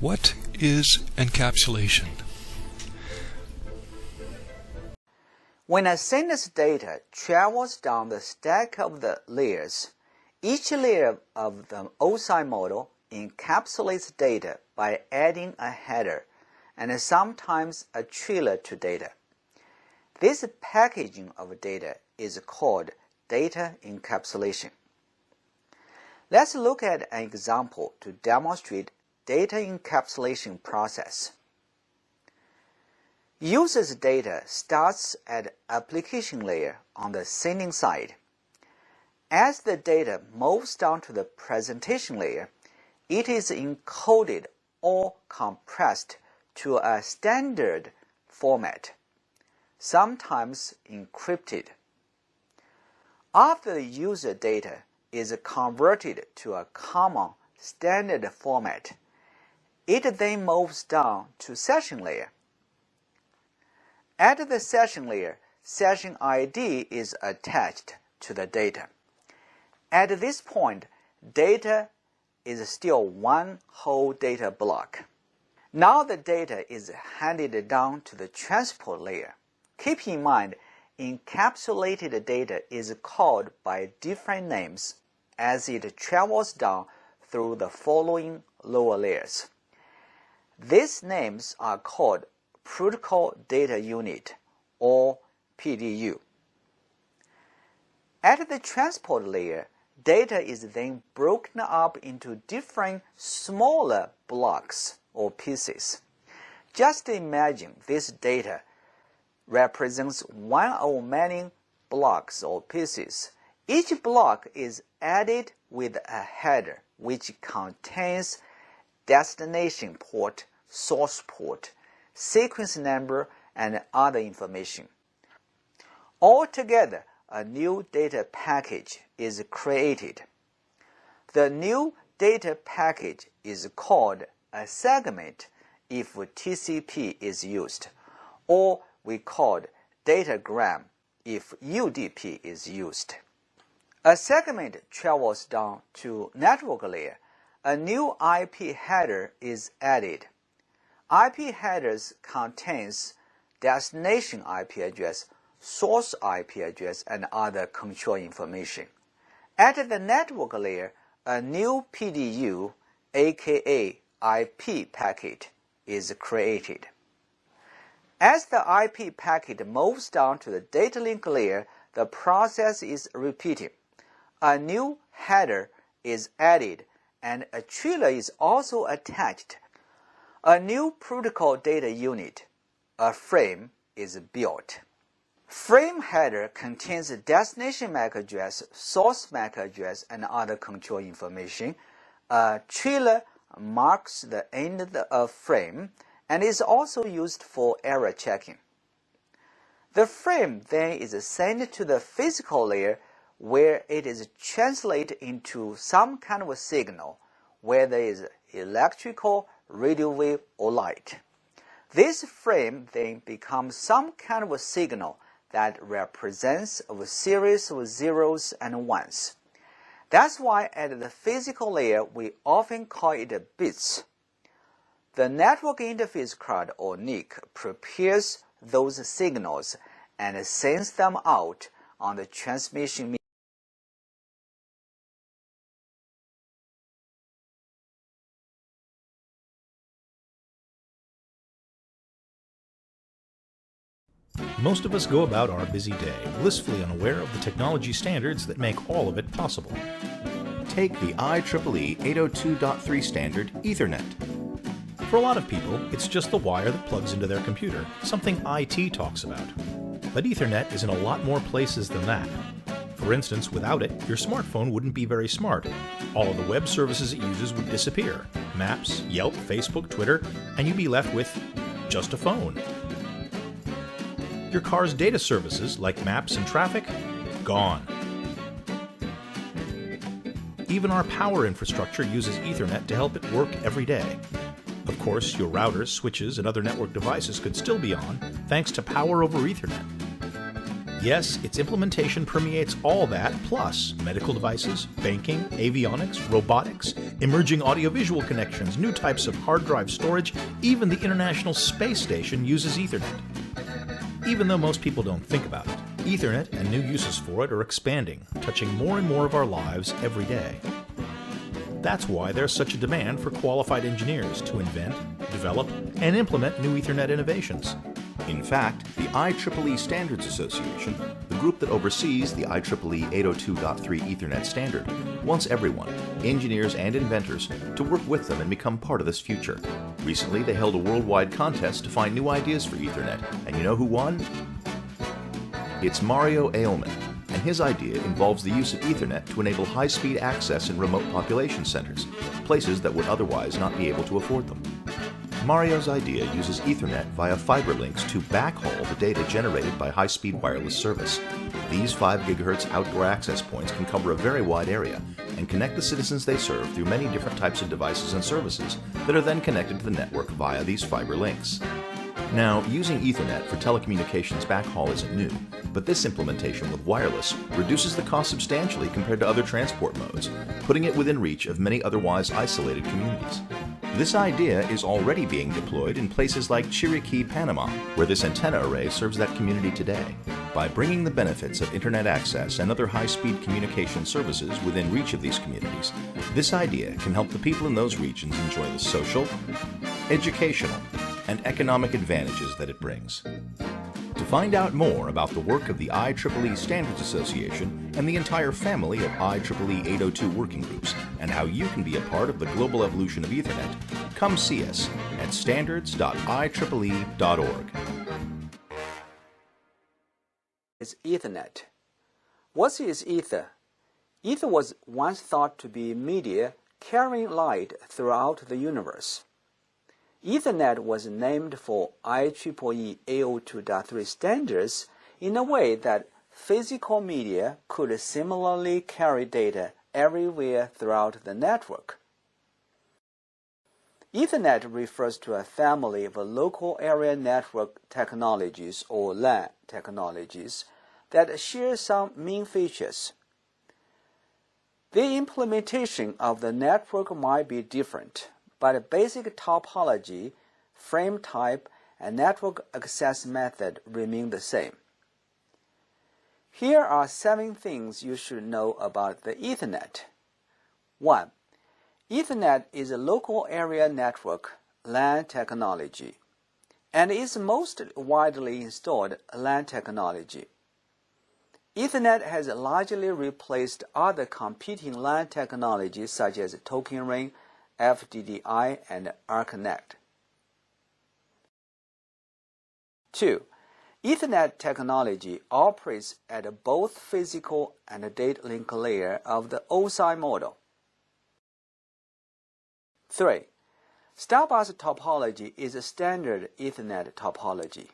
What is encapsulation? When a sentence data travels down the stack of the layers, each layer of the OSI model encapsulates data by adding a header and sometimes a trailer to data. This packaging of data is called data encapsulation. Let's look at an example to demonstrate data encapsulation process. User's data starts at application layer on the sending side. As the data moves down to the presentation layer, it is encoded or compressed to a standard format, sometimes encrypted. After the user data is converted to a common standard format, it then moves down to session layer. At the session layer, session ID is attached to the data. At this point, data is still one whole data block. Now the data is handed down to the transport layer. Keep in mind, encapsulated data is called by different names as it travels down through the following lower layers. These names are called Protocol Data Unit, or PDU. At the transport layer, data is then broken up into different smaller blocks or pieces. Just imagine this data represents one of many blocks or pieces. Each block is added with a header which contains destination port, source port, sequence number, and other information. Altogether, a new data package is created. The new data package is called a segment if TCP is used, or we call datagram if UDP is used. A segment travels down to network layer. A new IP header is added. IP headers contains destination IP address, source IP address, and other control information. At the network layer, a new PDU, aka IP packet, is created. As the IP packet moves down to the data link layer, the process is repeated. A new header is added, and a trailer is also attached. A new protocol data unit, a frame, is built. Frame header contains destination MAC address, source MAC address, and other control information. A trailer marks the end of frame and is also used for error checking. The frame then is sent to the physical layer where it is translated into some kind of a signal, whether it is electrical, radio wave, or light. This frame then becomes some kind of a signal that represents a series of zeros and ones. That's why at the physical layer we often call it bits. The network interface card, or NIC, prepares those signals and sends them out on the transmission medium. Most of us go about our busy day blissfully unaware of the technology standards that make all of it possible. Take the IEEE 802.3 standard, Ethernet. For a lot of people, it's just the wire that plugs into their computer, something IT talks about. But Ethernet is in a lot more places than that. For instance, without it, your smartphone wouldn't be very smart. All of the web services it uses would disappear. Maps, Yelp, Facebook, Twitter, and you'd be left with just a phone. Your car's data services, like maps and traffic, gone. Even our power infrastructure uses Ethernet to help it work every day. Of course, your routers, switches, and other network devices could still be on, thanks to Power over Ethernet. Yes, its implementation permeates all that, plus medical devices, banking, avionics, robotics, emerging audiovisual connections, new types of hard drive storage, even the International Space Station uses Ethernet. Even though most people don't think about it, Ethernet and new uses for it are expanding, touching more and more of our lives every day. That's why there's such a demand for qualified engineers to invent, develop, and implement new Ethernet innovations. In fact, the IEEE Standards Association, the group that oversees the IEEE 802.3 Ethernet standard, wants everyone, engineers and inventors, to work with them and become part of this future. Recently, they held a worldwide contest to find new ideas for Ethernet, and you know who won? It's Mario Ailman, and his idea involves the use of Ethernet to enable high-speed access in remote population centers, places that would otherwise not be able to afford them. Mario's idea uses Ethernet via fiber links to backhaul the data generated by high-speed wireless service. These 5 GHz outdoor access points can cover a very wide area and connect the citizens they serve through many different types of devices and services that are then connected to the network via these fiber links. Now, using Ethernet for telecommunications backhaul isn't new, but this implementation with wireless reduces the cost substantially compared to other transport modes, putting it within reach of many otherwise isolated communities. This idea is already being deployed in places like Chiriquí, Panama, where this antenna array serves that community today. By bringing the benefits of internet access and other high-speed communication services within reach of these communities, this idea can help the people in those regions enjoy the social, educational, and economic advantages that it brings. To find out more about the work of the IEEE Standards Association and the entire family of IEEE 802 working groups, and how you can be a part of the global evolution of Ethernet, come see us at standards.ieee.org. Is Ethernet. What is ether? Ether was once thought to be media carrying light throughout the universe. Ethernet was named for IEEE 802.3 standards in a way that physical media could similarly carry data everywhere throughout the network. Ethernet refers to a family of local area network technologies or LAN technologies that share some main features. The implementation of the network might be different, but basic topology, frame type, and network access method remain the same. Here are 7 things you should know about the Ethernet. 1. Ethernet is a local area network LAN technology, and is most widely installed LAN technology. Ethernet has largely replaced other competing LAN technologies such as Token Ring, FDDI, and Arconnect. 2. Ethernet technology operates at both physical and data link layer of the OSI model. 3. Starbus topology is a standard Ethernet topology.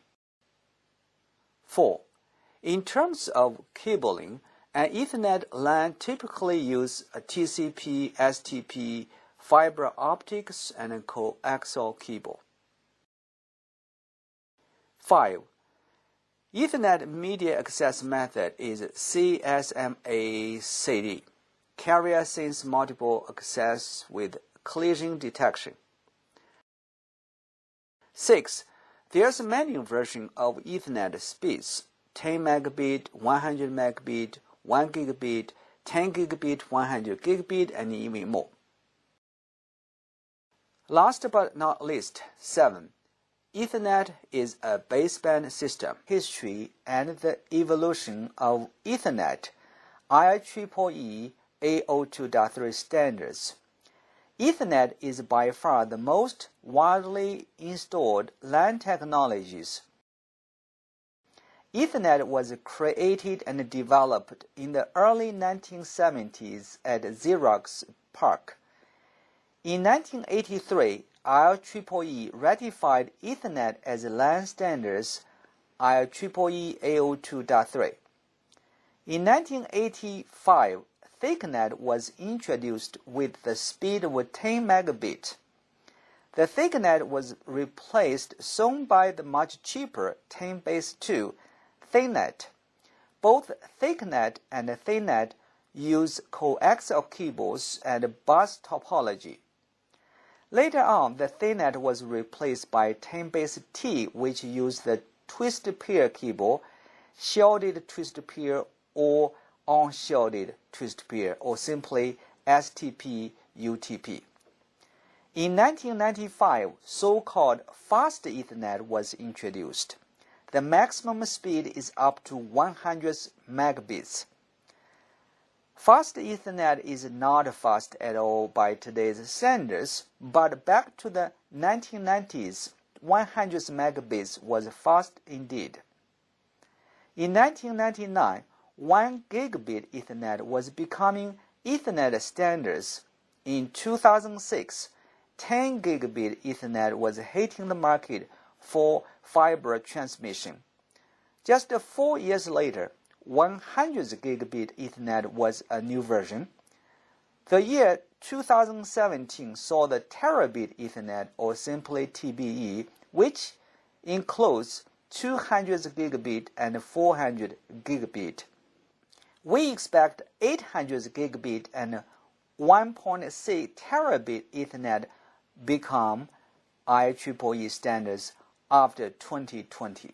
4. In terms of cabling, an Ethernet LAN typically uses a TCP, STP, fiber optics, and a coaxial cable. 5. Ethernet media access method is CSMA-CD, Carrier Sense Multiple Access with Collision Detection. 6. There's many versions of Ethernet speeds, 10 megabit, 100 megabit, 1 gigabit, 10 gigabit, 100 gigabit, and even more. Last but not least, 7. Ethernet is a baseband system. History and the evolution of Ethernet, IEEE 802.3 standards. Ethernet is by far the most widely installed LAN technologies. Ethernet was created and developed in the early 1970s at Xerox PARC. In 1983, IEEE ratified Ethernet as LAN standards, IEEE 802.3. In 1985, ThickNet was introduced with the speed of 10 megabit. The ThickNet was replaced soon by the much cheaper 10 base 2 ThickNet, Both thicknet and thinnet use coaxial cables and bus topology. Later on, the thinnet was replaced by 10-base-T, which used the twist pair cable, shielded twist pair, or unshielded twist pair, or simply STP-UTP. In 1995, so-called fast Ethernet was introduced. The maximum speed is up to 100 megabits. Fast Ethernet is not fast at all by today's standards, but back to the 1990s, 100 megabits was fast indeed. In 1999, 1 gigabit Ethernet was becoming Ethernet standards. In 2006, 10 gigabit Ethernet was hitting the market for fiber transmission. Just 4 years later, 100 gigabit Ethernet was a new version. The year 2017 saw the terabit Ethernet, or simply TBE, which includes 200 gigabit and 400 gigabit. We expect 800 gigabit and 1.6 terabit Ethernet become IEEE standards after 2020.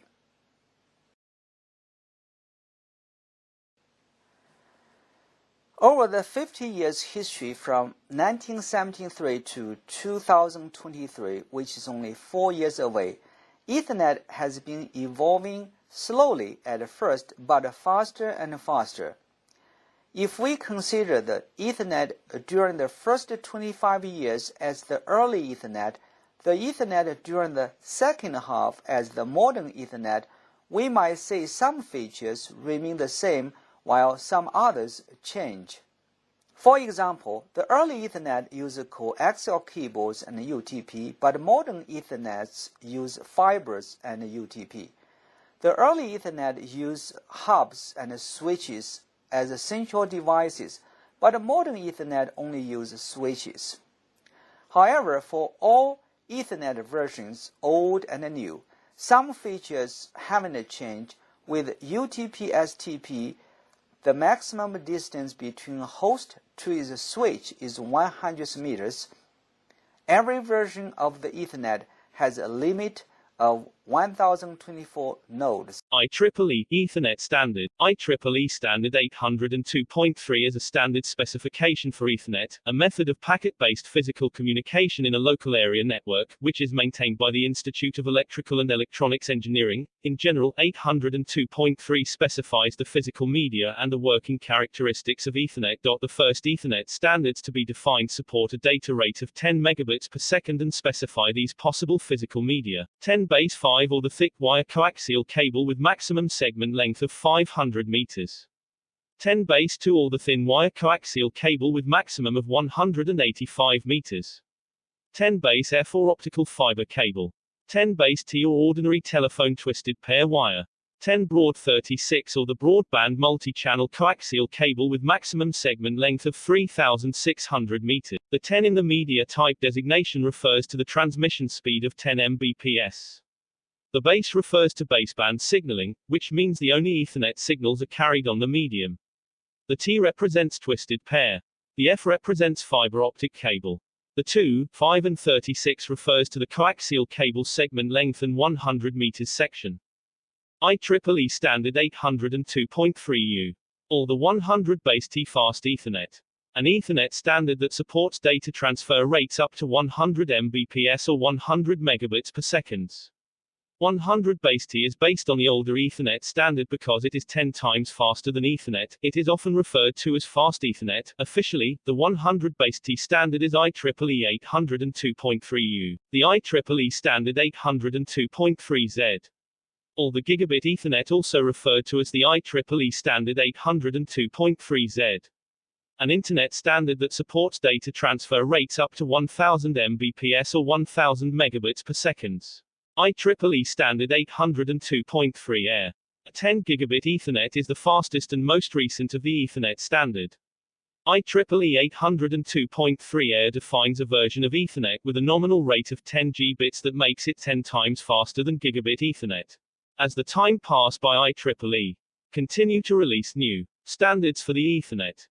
Over the 50 years history from 1973 to 2023, which is only 4 years away, Ethernet has been evolving slowly at first, but faster and faster. If we consider the Ethernet during the first 25 years as the early Ethernet, the Ethernet during the second half as the modern Ethernet, we might say some features remain the same while some others change. For example, the early Ethernet used coaxial cables and UTP, but modern Ethernets use fibers and UTP. The early Ethernet used hubs and switches as central devices, but modern Ethernet only uses switches. However, for all Ethernet versions, old and new, some features haven't changed. With UTP-STP, the maximum distance between host to its switch is 100 meters. Every version of the Ethernet has a limit of 1024 nodes. IEEE Ethernet standard. IEEE standard 802.3 is a standard specification for Ethernet, a method of packet-based physical communication in a local area network, which is maintained by the Institute of Electrical and Electronics Engineering. In general, 802.3 specifies the physical media and the working characteristics of Ethernet. The first Ethernet standards to be defined support a data rate of 10 megabits per second and specify these possible physical media: 10 base 5 or the thick wire coaxial cable with maximum segment length of 500 meters. 10 base 2 or the thin wire coaxial cable with maximum of 185 meters. 10 base F or optical fiber cable. 10 base T or ordinary telephone twisted pair wire. 10 broad 36 or the broadband multi-channel coaxial cable with maximum segment length of 3,600 meters. The 10 in the media type designation refers to the transmission speed of 10 Mbps. The base refers to baseband signaling, which means the only Ethernet signals are carried on the medium. The T represents twisted pair. The F represents fiber optic cable. The 2, 5 and 36 refers to the coaxial cable segment length and 100 meters section. IEEE standard 802.3U. Or the 100 base T fast Ethernet. An Ethernet standard that supports data transfer rates up to 100 Mbps or 100 megabits per second. 100 base T is based on the older Ethernet standard because it is 10 times faster than Ethernet. It is often referred to as fast Ethernet. Officially, the 100 base T standard is IEEE 802.3U. The IEEE standard 802.3Z. Or the gigabit Ethernet, also referred to as the IEEE standard 802.3Z. An Internet standard that supports data transfer rates up to 1000 Mbps or 1000 megabits per second. IEEE standard 802.3 Air. A 10 gigabit Ethernet is the fastest and most recent of the Ethernet standard. IEEE 802.3 Air defines a version of Ethernet with a nominal rate of 10 Gbps that makes it 10 times faster than gigabit Ethernet. As the time passed by IEEE continue to release new standards for the Ethernet.